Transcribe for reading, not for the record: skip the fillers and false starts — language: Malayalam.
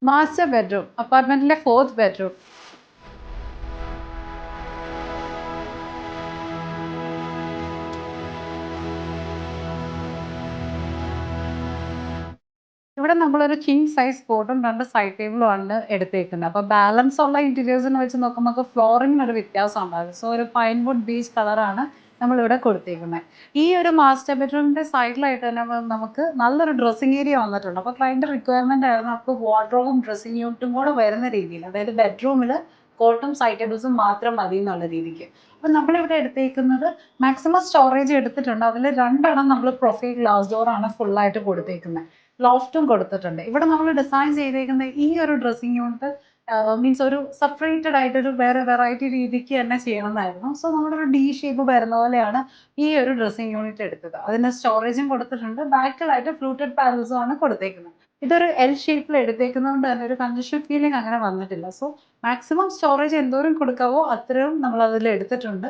Master bedroom, അപ്പാർട്ട്മെന്റിലെ 4th bedroom. ഇവിടെ നമ്മളൊരു കിങ് സൈസ് കോട്ടും 2 സൈഡ് ടേബിളും ആണ് എടുത്തേക്കുന്നത്. അപ്പോൾ ബാലൻസ് ഉള്ള ഇന്റീരിയേഴ്സിനെ വെച്ച് നോക്കുമ്പോൾ നമുക്ക് ഫ്ലോറിങ്ങിന് ഒരു വ്യത്യാസം ഉണ്ടാകും. സോ ഒരു പൈൻ വുഡ് ബീച്ച് കളറാണ് നമ്മളിവിടെ കൊടുത്തേക്കുന്നത്. ഈ ഒരു മാസ്റ്റർ ബെഡ്റൂമിന്റെ സൈഡിലായിട്ട് തന്നെ നമുക്ക് നല്ലൊരു ഡ്രസ്സിംഗ് ഏരിയ വന്നിട്ടുണ്ട്. അപ്പോൾ ക്ലയന്റ് റിക്വയർമെന്റ് ആയിരുന്നു നമുക്ക് വാർഡ്രോബും ഡ്രസ്സിംഗ് യൂണിറ്റും കൂടെ വരുന്ന രീതിയിൽ, അതായത് ബെഡ്റൂമിൽ കോട്ടും സൈഡ് ടേബിൾസും മാത്രം മതി എന്നുള്ള രീതിക്ക്. അപ്പം നമ്മളിവിടെ എടുത്തേക്കുന്നത് മാക്സിമം സ്റ്റോറേജ് എടുത്തിട്ടുണ്ട്. അതിൽ 2 നമ്മൾ പ്രൊഫൈൽ ഗ്ലാസ് ഡോർ ആണ് ഫുള്ളായിട്ട് കൊടുത്തേക്കുന്നത്. ലോഫ്റ്റും കൊടുത്തിട്ടുണ്ട്. ഇവിടെ നമ്മൾ ഡിസൈൻ ചെയ്തേക്കുന്ന ഈ ഒരു ഡ്രസ്സിംഗ് യൂണിറ്റ് മീൻസ് ഒരു സെപ്പറേറ്റഡ് ആയിട്ട് ഒരു വേറെ വെറൈറ്റി രീതിക്ക് തന്നെ ചെയ്യണമെന്നായിരുന്നു. സോ നമ്മളൊരു ഡി ഷേപ്പ് വരുന്ന പോലെയാണ് ഈ ഒരു ഡ്രസ്സിംഗ് യൂണിറ്റ് എടുത്തത്. അതിന് സ്റ്റോറേജും കൊടുത്തിട്ടുണ്ട്. ബാക്കിലായിട്ട് ഫ്ലൂട്ടഡ് പാനൽസും ആണ് കൊടുത്തേക്കുന്നത്. ഇതൊരു എൽ ഷേപ്പിൽ എടുത്തേക്കുന്നത് കൊണ്ട് തന്നെ ഒരു കൺജഷൻ ഫീലിംഗ് അങ്ങനെ വന്നിട്ടില്ല. സോ മാക്സിമം സ്റ്റോറേജ് എന്തോരം കൊടുക്കാവോ അത്രയും നമ്മൾ അതിൽ എടുത്തിട്ടുണ്ട്.